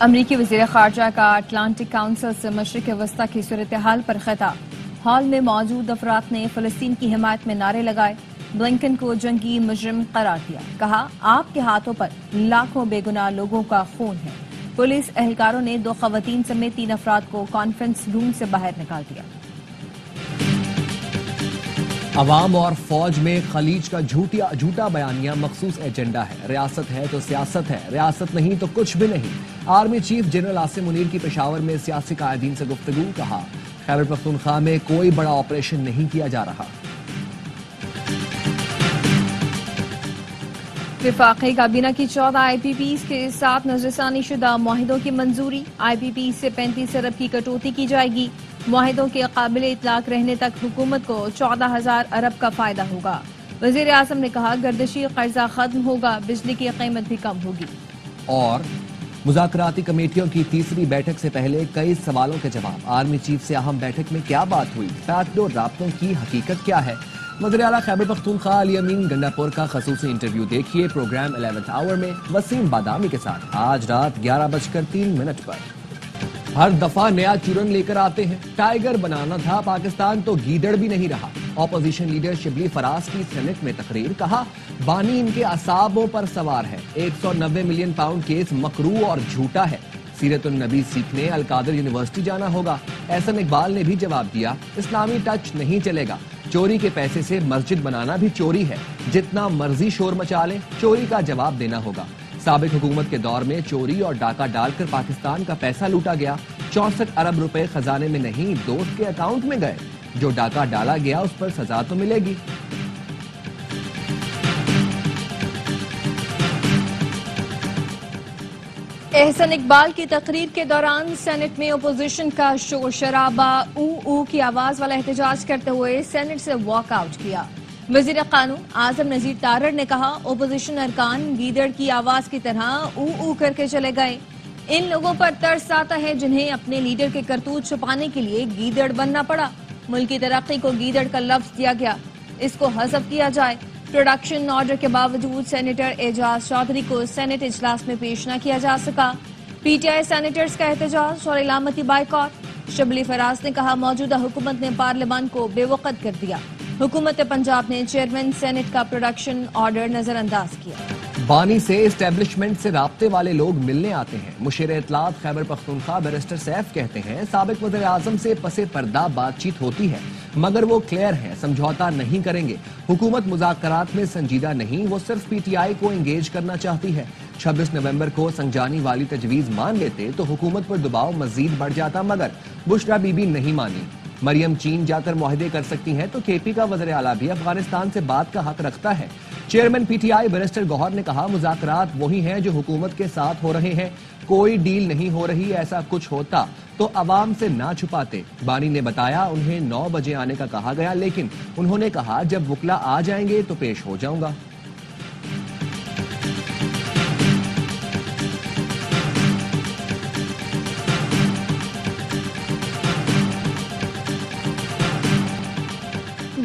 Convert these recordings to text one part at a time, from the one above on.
امریکی وزیر خارجہ کا اٹلانٹک کونسل سے مشرق وسطی کی صورتحال پر خطاب۔ ہال میں موجود افراد نے فلسطین کی حمایت میں نعرے لگائے، بلنکن کو جنگی مجرم قرار دیا، کہا آپ کے ہاتھوں پر لاکھوں بے گناہ لوگوں کا خون ہے۔ پولیس اہلکاروں نے 2 خواتین سمیت 3 افراد کو کانفرنس روم سے باہر نکال دیا۔ عوام اور فوج میں خلیج کا جھوٹا بیانیہ مخصوص ایجنڈا ہے۔ ریاست ہے تو سیاست ہے، ریاست نہیں تو کچھ بھی نہیں۔ Army chief general Asim Munir کی پشاور میں سیاسی قائدین سے گفتگو، کہا خیبر پختونخوا میں کوئی بڑا آپریشن نہیں کیا جا رہا۔ وفاقی کابینہ کی 14 آئی پی پیز کے ساتھ نظرثانی شدہ معاہدوں کی منظوری۔ آئی پی پیز سے 35 ارب کی کٹوتی کی جائے گی۔ معاہدوں کے قابل اطلاق رہنے تک حکومت کو 14,000 ارب کا فائدہ ہوگا۔ وزیر اعظم نے کہا گردشی قرضہ ختم ہوگا، بجلی کی قیمت بھی کم ہوگی۔ اور مذاکراتی کمیٹیوں کی تیسری بیٹھک سے پہلے کئی سوالوں کے جواب۔ آرمی چیف سے اہم بیٹھک میں کیا بات ہوئی؟ بیک ڈور رابطوں کی حقیقت کیا ہے؟ وزیر اعلیٰ خیبر پختونخوا علی امین گنڈاپور کا خصوصی انٹرویو دیکھیے پروگرام 11th آور میں وسیم بادامی کے ساتھ آج رات 11:03 پر۔ ہر دفعہ نیا چورن لے کر آتے ہیں، ٹائیگر بنانا تھا پاکستان تو گیدڑ بھی نہیں رہا۔ اپوزیشن لیڈر شبلی فراز کی سینٹ میں تقریر، کہا بانی ان کے اعصابوں پر سوار ہے۔ 190 ملین پاؤنڈ کیس مکروہ اور جھوٹا ہے۔ سیرت النبی سیکھنے القادر یونیورسٹی جانا ہوگا۔ احسن اقبال نے بھی جواب دیا، اسلامی ٹچ نہیں چلے گا، چوری کے پیسے سے مسجد بنانا بھی چوری ہے، جتنا مرضی شور مچا لیں چوری کا جواب دینا ہوگا۔ سابق حکومت کے دور میں چوری اور ڈاکہ ڈال کر پاکستان کا پیسہ لوٹا گیا۔ 64 ارب روپے خزانے میں نہیں، دوست کے اکاؤنٹ میں گئے۔ جو ڈاکہ ڈالا گیا اس پر سزا تو ملے گی۔ احسن اقبال کی تقریر کے دوران سینٹ میں اپوزیشن کا شور شرابہ، او کی آواز والا احتجاج کرتے ہوئے سینٹ سے واک آؤٹ کیا۔ وزیر قانون اعظم نذیر تارڑ نے کہا اپوزیشن ارکان گیدڑ کی آواز کی طرح او کر کے چلے گئے۔ ان لوگوں پر ترس آتا ہے جنہیں اپنے لیڈر کے کرتوت چھپانے کے لیے گیدڑ بننا پڑا۔ ملک کی ترقی کو گیدڑ کا لفظ دیا گیا، اس کو حذف کیا جائے۔ پروڈکشن آرڈر کے باوجود سینیٹر اعجاز چودھری کو سینٹ اجلاس میں پیش نہ کیا جا سکا۔ پی ٹی آئی سینیٹرز کا احتجاج اور علامتی بائیکاٹ۔ شبلی فراز نے کہا موجودہ حکومت نے پارلیمان کو بے وقت کر دیا۔ حکومت پنجاب نے چیئرمین سینٹ کا پروڈکشن آرڈر نظر انداز کیا۔ بانی سے اسٹیبلشمنٹ سے رابطے والے لوگ ملنے آتے ہیں۔ مشیر اطلاعات خیبر پختونخوا بیرسٹر سیف کہتے ہیں سابق وزیر اعظم سے پس پردہ بات چیت ہوتی ہے، مگر وہ کلیئر ہے، سمجھوتا نہیں کریں گے۔ حکومت مذاکرات میں سنجیدہ نہیں، وہ صرف پی ٹی آئی کو انگیج کرنا چاہتی ہے۔ 26 نومبر کو سنجانی والی تجویز مان لیتے تو حکومت پر دباؤ مزید بڑھ جاتا، مگر بشرا بی بی نہیں مانی۔ مریم چین جا کر معاہدے کر سکتی ہیں تو کے پی کا وزیر اعلیٰ بھی افغانستان سے بات کا حق رکھتا ہے۔ Chairman P T I barrister Gohar نے کہا مذاکرات وہی ہیں جو حکومت کے ساتھ ہو رہے ہیں، کوئی ڈیل نہیں ہو رہی، ایسا کچھ ہوتا تو عوام سے نہ چھپاتے۔ بانی نے بتایا انہیں 9 بجے آنے کا کہا گیا، لیکن انہوں نے کہا جب وکلا آ جائیں گے تو پیش ہو جاؤں گا۔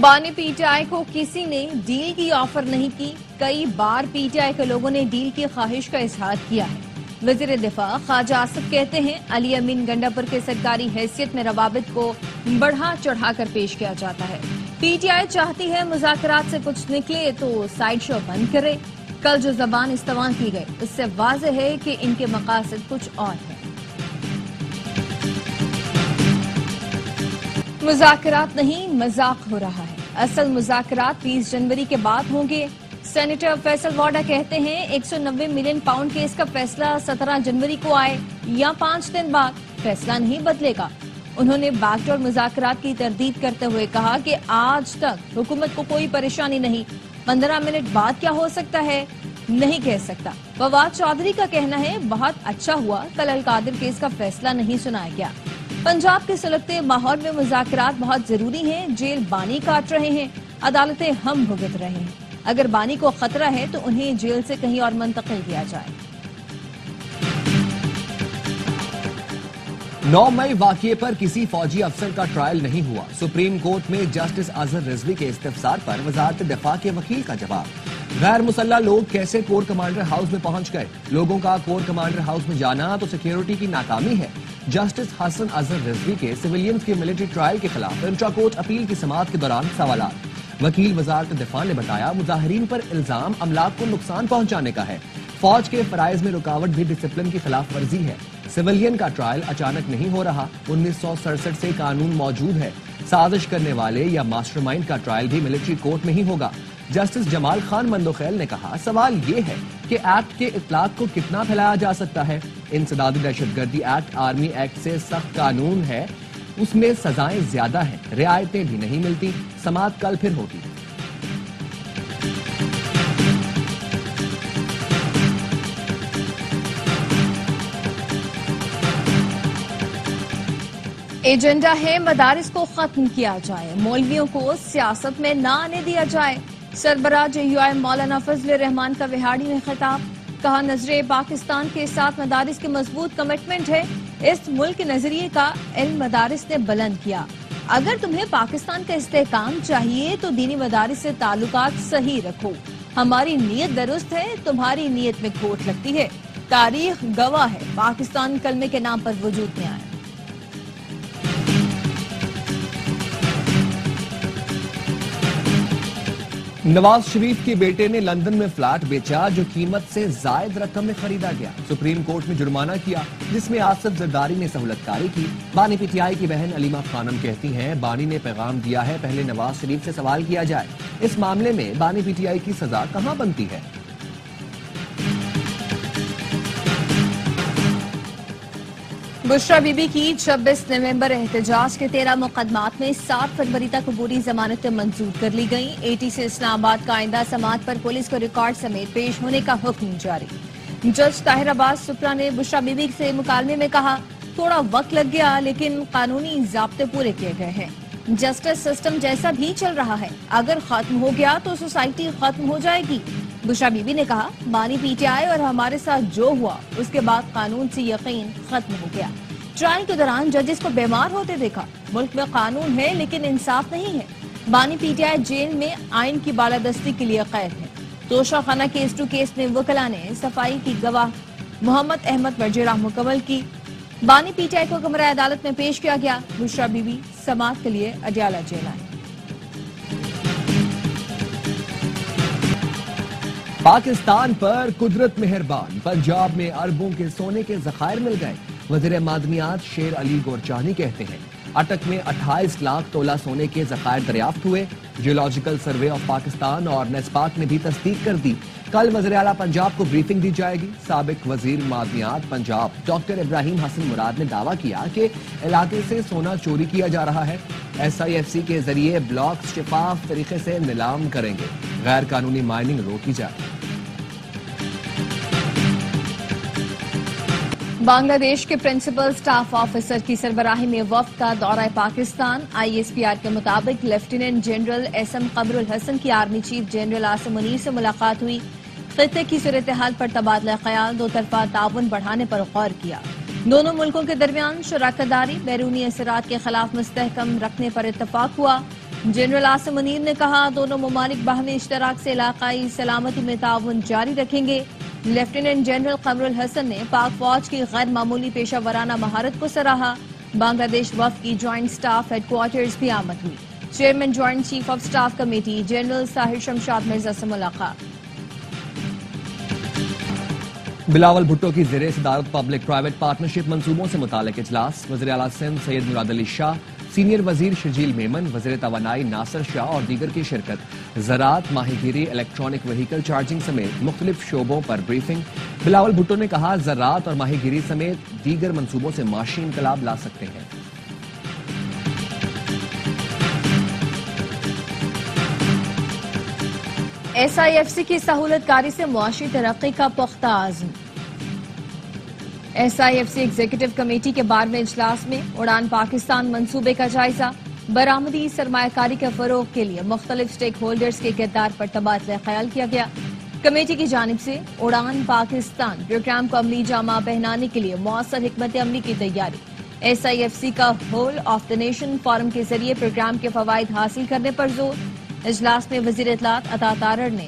بانی پی ٹی آئی کو کسی نے ڈیل کی آفر نہیں کی، کئی بار پی ٹی آئی کے لوگوں نے ڈیل کی خواہش کا اظہار کیا ہے۔ وزیر دفاع خواجہ آصف کہتے ہیں علی امین گنڈاپور کے سرکاری حیثیت میں روابط کو بڑھا چڑھا کر پیش کیا جاتا ہے۔ پی ٹی آئی چاہتی ہے مذاکرات سے کچھ نکلے تو سائیڈ شو بند کرے۔ کل جو زبان استعمال کی گئی اس سے واضح ہے کہ ان کے مقاصد کچھ اور ہیں۔ مذاکرات نہیں، مذاق ہو رہا ہے۔ اصل مذاکرات 20 جنوری کے بعد ہوں گے۔ سینیٹر فیصل واڈا کہتے ہیں 190 ملین پاؤنڈ کیس کا فیصلہ 17 جنوری کو آئے یا 5 دن بعد فیصلہ نہیں بدلے گا۔ انہوں نے بیک ڈور مذاکرات کی تردید کرتے ہوئے کہا کہ آج تک حکومت کو کوئی پریشانی نہیں، 15 منٹ بعد کیا ہو سکتا ہے نہیں کہہ سکتا۔ فواد چودھری کا کہنا ہے بہت اچھا ہوا کل القادر کیس کا فیصلہ نہیں سنایا گیا۔ پنجاب کے سلگتے ماحول میں مذاکرات بہت ضروری ہیں، جیل بانی کاٹ رہے ہیں، عدالتیں ہم بھگت رہے ہیں، اگر بانی کو خطرہ ہے تو انہیں جیل سے کہیں اور منتقل کیا جائے۔ 9 مئی واقعے پر کسی فوجی افسر کا ٹرائل نہیں ہوا۔ سپریم کورٹ میں جسٹس اظہر رضوی کے استفسار پر وزارت دفاع کے وکیل کا جواب۔ غیر مسلح لوگ کیسے کور کمانڈر ہاؤس میں پہنچ گئے؟ لوگوں کا کور کمانڈر ہاؤس میں جانا تو سیکیورٹی کی ناکامی ہے۔ جسٹس حسن اظہر رضوی کے سویلینز کے ملٹری ٹرائل کے خلاف انٹرا کورٹ اپیل کی سماعت کے دوران سوالات۔ وکیل وزارت دفاع نے بتایا مظاہرین پر الزام املاک کو نقصان پہنچانے کا ہے۔ فوج کے فرائض میں رکاوٹ بھی ڈسپلن کی خلاف ورزی ہے۔ سویلین کا ٹرائل اچانک نہیں ہو رہا، 1967 سے قانون موجود ہے۔ سازش کرنے والے یا ماسٹر مائنڈ کا ٹرائل بھی ملٹری کورٹ میں ہی ہوگا۔ جسٹس جمال خان مندوخیل نے کہا سوال یہ ہے کہ ایکٹ کے اطلاق کو کتنا پھیلایا جا سکتا ہے۔ انسدادی دہشت گردی ایکٹ آرمی ایکٹ سے سخت قانون ہے، اس میں سزائیں زیادہ ہیں، رعایتیں بھی نہیں ملتی۔ سماعت کل پھر ہوگی۔ ایجنڈا ہے مدارس کو ختم کیا جائے، مولویوں کو سیاست میں نہ آنے دیا جائے۔ سربراہ JUI مولانا فضل الرحمان کا وہاڑی میں خطاب، کہا نظر پاکستان کے ساتھ مدارس کی مضبوط کمٹمنٹ ہے۔ اس ملک کے نظریے کا علم مدارس نے بلند کیا۔ اگر تمہیں پاکستان کا استحکام چاہیے تو دینی مدارس سے تعلقات صحیح رکھو۔ ہماری نیت درست ہے، تمہاری نیت میں کھوٹ لگتی ہے۔ تاریخ گواہ ہے پاکستان کلمے کے نام پر وجود میں آیا۔ نواز شریف کے بیٹے نے لندن میں فلیٹ بیچا جو قیمت سے زائد رقم میں خریدا گیا۔ سپریم کورٹ میں جرمانہ کیا جس میں آصف زرداری نے سہولت کاری کی۔ بانی PTI کی بہن علیمہ خانم کہتی ہیں بانی نے پیغام دیا ہے پہلے نواز شریف سے سوال کیا جائے۔ اس معاملے میں بانی PTI کی سزا کہاں بنتی ہے؟ بشرا بی بی کی 26 نومبر احتجاج کے 13 مقدمات میں 7 فروری تک عبوری ضمانتیں منظور کر لی گئیں۔ AT سے اسلام آباد کا آئندہ سماعت پر پولیس کو ریکارڈ سمیت پیش ہونے کا حکم جاری۔ جج طاہر عباس سپرا نے بشرا بی بی سے مکالمے میں کہا تھوڑا وقت لگ گیا لیکن قانونی ضابطے پورے کیے گئے ہیں۔ جسٹس سسٹم جیسا بھی چل رہا ہے، اگر ختم ہو گیا تو سوسائٹی ختم ہو جائے گی۔ بشرا بی بی نے کہا بانی PTI اور ہمارے ساتھ جو ہوا اس کے بعد قانون سے یقین ختم ہو گیا۔ ٹرائل کے دوران ججز کو بیمار ہوتے دیکھا۔ ملک میں قانون ہے لیکن انصاف نہیں ہے۔ بانی PTI جیل میں آئین کی بالادستی کے لیے قید ہے۔ توشہ خانہ کیس 2 کیس میں وکلاء نے صفائی کی گواہ محمد احمد پر جرح مکمل کی۔ بانی PTI کو کمرہ عدالت میں پیش کیا گیا۔ بشرا بی بی سماعت کے لیے اڈیالہ جیل آئی۔ پاکستان پر قدرت مہربان، پنجاب میں اربوں کے سونے کے ذخائر مل گئے۔ وزیر معدنیات شیر علی گورچانی کہتے ہیں اٹک میں 28 لاکھ تولہ سونے کے ذخائر دریافت ہوئے۔ جیولوجیکل سروے آف پاکستان اور نیسپاک نے بھی تصدیق کر دی۔ کل وزیر اعلیٰ پنجاب کو بریفنگ دی جائے گی۔ سابق وزیر معدنیات پنجاب ڈاکٹر ابراہیم حسن مراد نے دعویٰ کیا کہ علاقے سے سونا چوری کیا جا رہا ہے۔ SIFC کے ذریعے بلاک شفاف طریقے سے نیلام کریں گے، غیر قانونی مائننگ روکی جائے۔ بنگلہ دیش کے پرنسپل سٹاف آفیسر کی سربراہی میں وفد کا دورہ پاکستان۔ ISPR کے مطابق لیفٹیننٹ جنرل SM قمر الحسن کی army chief general Asim Munir سے ملاقات ہوئی۔ خطے کی صورتحال پر تبادلہ خیال، دو طرفہ تعاون بڑھانے پر غور کیا۔ دونوں ملکوں کے درمیان شراکت داری بیرونی اثرات کے خلاف مستحکم رکھنے پر اتفاق ہوا۔ جنرل عاصم منیر نے کہا دونوں ممالک باہمی اشتراک سے علاقائی سلامتی میں تعاون جاری رکھیں گے۔ لیفٹیننٹ جنرل قمر الحسن نے پاک فوج کی غیر معمولی پیشہ ورانہ مہارت کو سراہا۔ بنگلہ دیش وفد کی جوائنٹ سٹاف ہیڈ کوارٹرز بھی آمد ہوئی۔ Chairman joint chief of staff committee general Sahir Shamshad Mirza سے ملاقات۔ بلاول بھٹو کی زیر صدارت پبلک پرائیویٹ پارٹنرشپ منصوبوں سے متعلق اجلاس۔ وزیر اعلیٰ سندھ سید مراد علی شاہ، سینئر وزیر شرجیل میمن، وزیر توانائی ناصر شاہ اور دیگر کی شرکت۔ زراعت، ماہی گیری، الیکٹرانک وہیکل چارجنگ سمیت مختلف شعبوں پر بریفنگ۔ بلاول بھٹو نے کہا زراعت اور ماہی گیری سمیت دیگر منصوبوں سے معاشی انقلاب لا سکتے ہیں۔ SIFC کی سہولت کاری سے معاشی ترقی کا پختہ عزم۔ SIFC ایگزیکٹو کمیٹی کے 12ویں اجلاس میں اڑان پاکستان منصوبے کا جائزہ۔ برآمدی سرمایہ کاری کے فروغ کے لیے مختلف سٹیک ہولڈرز کے کردار پر تبادلہ خیال کیا گیا۔ کمیٹی کی جانب سے اڑان پاکستان پروگرام کو عملی جامہ پہنانے کے لیے مؤثر حکمت عملی کی تیاری۔ SIFC کا whole of the nation forum کے ذریعے پروگرام کے فوائد حاصل کرنے پر زور۔ اجلاس میں وزیر اطلاعات عطا تارڑ نے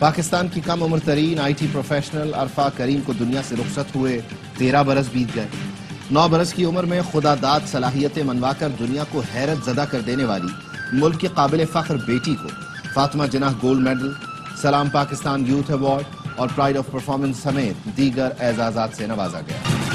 پاکستان کی کم عمر ترین آئی ٹی پروفیشنل عرفہ کریم کو دنیا سے رخصت ہوئے 13 برس بیت گئے۔ 9 برس کی عمر میں خدا داد صلاحیتیں منوا کر دنیا کو حیرت زدہ کر دینے والی ملک کی قابل فخر بیٹی کو فاطمہ جناح گولڈ میڈل، سلام پاکستان یوتھ ایوارڈ اور پرائڈ آف پرفارمنس سمیت دیگر اعزازات سے نوازا گیا۔